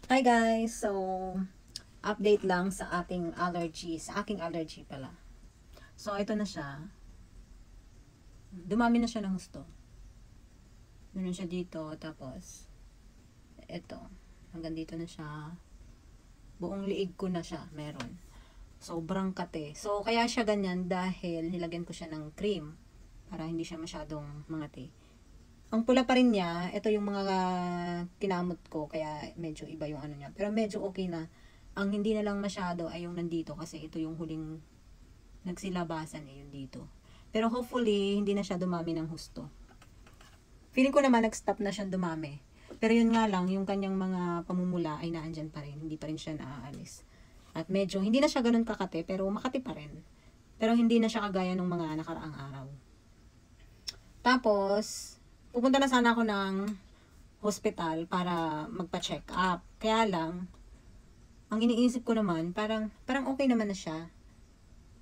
Hi guys! So, update lang sa ating allergy, sa aking allergy pala. So, ito na siya. Dumami na siya ng gusto. Meron siya dito, tapos, ito. Hanggang dito na siya. Buong liig ko na siya, meron. Sobrang kate. So, kaya siya ganyan dahil nilagyan ko siya ng cream para hindi siya masyadong mangati. Ang pula pa rin niya, ito yung mga kinamot ko, kaya medyo iba yung ano niya. Pero medyo okay na. Ang hindi na lang masyado ay yung nandito kasi ito yung huling nagsilabasan yung dito. Pero hopefully, hindi na siya dumami ng husto. Feeling ko naman nag-stop na siyang dumami. Pero yun nga lang, yung kanyang mga pamumula ay naandyan pa rin. Hindi pa rin siya naaalis. At medyo, hindi na siya ganun kakate, pero makati pa rin. Pero hindi na siya kagaya ng mga nakaraang araw. Tapos, pupunta na sana ako ng hospital para magpa-check up. Kaya lang, ang iniisip ko naman, parang okay naman na siya.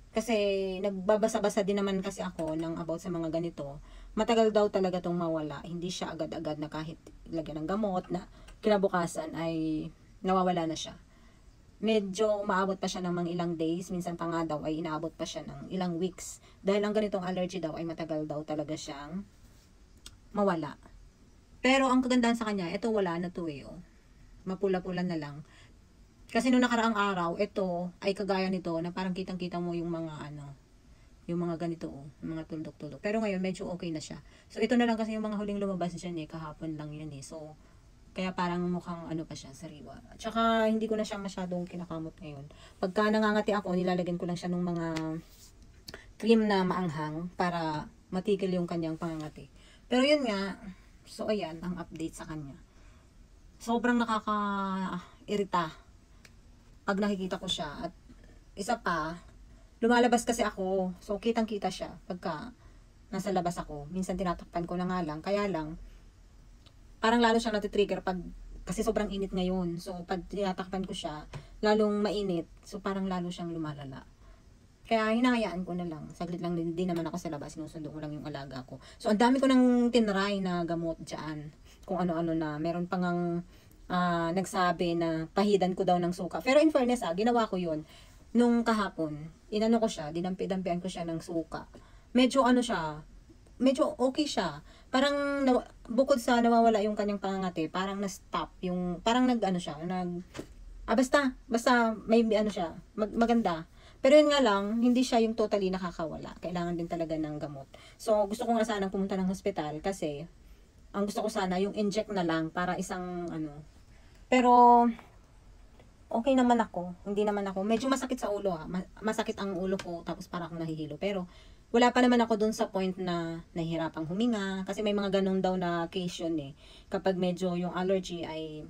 Kasi nagbabasa-basa din naman kasi ako ng about sa mga ganito. Matagal daw talaga tong mawala. Hindi siya agad-agad na kahit lagyan ng gamot na kinabukasan ay nawawala na siya. Medyo umaabot pa siya ng mga ilang days. Minsan pa nga daw ay inaabot pa siya ng ilang weeks. Dahil ang ganitong allergy daw ay matagal daw talaga siyang mawala. Pero ang kagandahan sa kanya, ito wala na to eh. Oh. Mapula-pula na lang. Kasi nung nakaraang araw, ito ay kagaya nito na parang kitang-kita mo yung mga yung mga ganito oh, yung mga tuldok-tuldok. Pero ngayon medyo okay na siya. So ito na lang kasi yung mga huling lumabas dyan eh, kahapon lang yan eh. So kaya parang mukhang ano pa siya, sariwa. At saka hindi ko na siya masyadong kinakamot ngayon. Pagka nangangati ako, nilalagyan ko lang siya ng mga cream na maanghang para matigil yung kanyang pangangati. Pero yun nga, so ayan ang update sa kanya. Sobrang nakaka-irita pag nakikita ko siya. At isa pa, lumalabas kasi ako. So kitang-kita siya pagka nasa labas ako. Minsan tinatakpan ko na nga lang. Kaya lang, parang lalo siyang natitrigger pag kasi sobrang init ngayon. So pag tinatakpan ko siya, lalong mainit. So parang lalo siyang lumalala. Kaya hinahayaan ko na lang. Saglit lang din naman ako sa labas. Sinusundo ko lang yung alaga ko. So, ang dami ko nang tinry na gamot dyan. Kung ano-ano na. Meron pang nagsabi na pahidan ko daw ng suka. Pero in fairness, ginawa ko yun. Nung kahapon, inano ko siya, dinampi-dampian ko siya ng suka. Medyo ano siya, medyo okay siya. Parang, bukod sa nawawala yung kanyang pangangati, parang na-stop. Yung, parang nag-ano siya, basta may ano siya, maganda. Pero yun nga lang, hindi siya yung totally nakakawala. Kailangan din talaga ng gamot. So, gusto ko nga sanang pumunta ng hospital kasi ang gusto ko sana yung inject na lang para isang ano. Pero okay naman ako. Hindi naman ako. Medyo masakit sa ulo Masakit ang ulo ko tapos para akong nahihilo. Pero wala pa naman ako dun sa point na nahihirapang huminga. Kasi may mga ganun daw na case yun eh. Kapag medyo yung allergy ay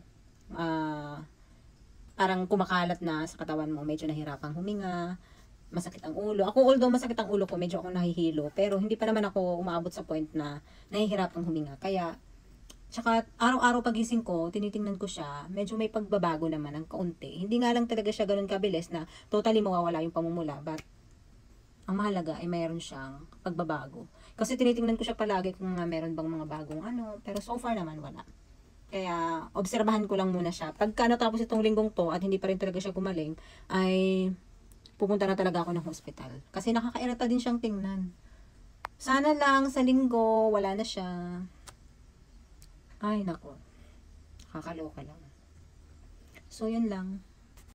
parang kumakalat na sa katawan mo, medyo nahirapang huminga, masakit ang ulo. Ako, although masakit ang ulo ko, medyo ako nahihilo, pero hindi pa naman ako umaabot sa point na nahihirapang huminga. Kaya, tsaka araw-araw pagising ko, tinitingnan ko siya, medyo may pagbabago naman ng kaunti. Hindi nga lang talaga siya ganun kabilis na totally mawawala yung pamumula, but ang mahalaga ay mayroon siyang pagbabago. Kasi tinitingnan ko siya palagi kung meron bang mga bagong ano, pero so far naman wala. Kaya, obserbahan ko lang muna siya. Pagka natapos itong linggong to at hindi pa rin talaga siya gumaling, ay pupunta na talaga ako ng hospital. Kasi nakakairita din siyang tingnan. Sana lang sa linggo, wala na siya. Ay, nako. Nakakaloka lang. So, yun lang.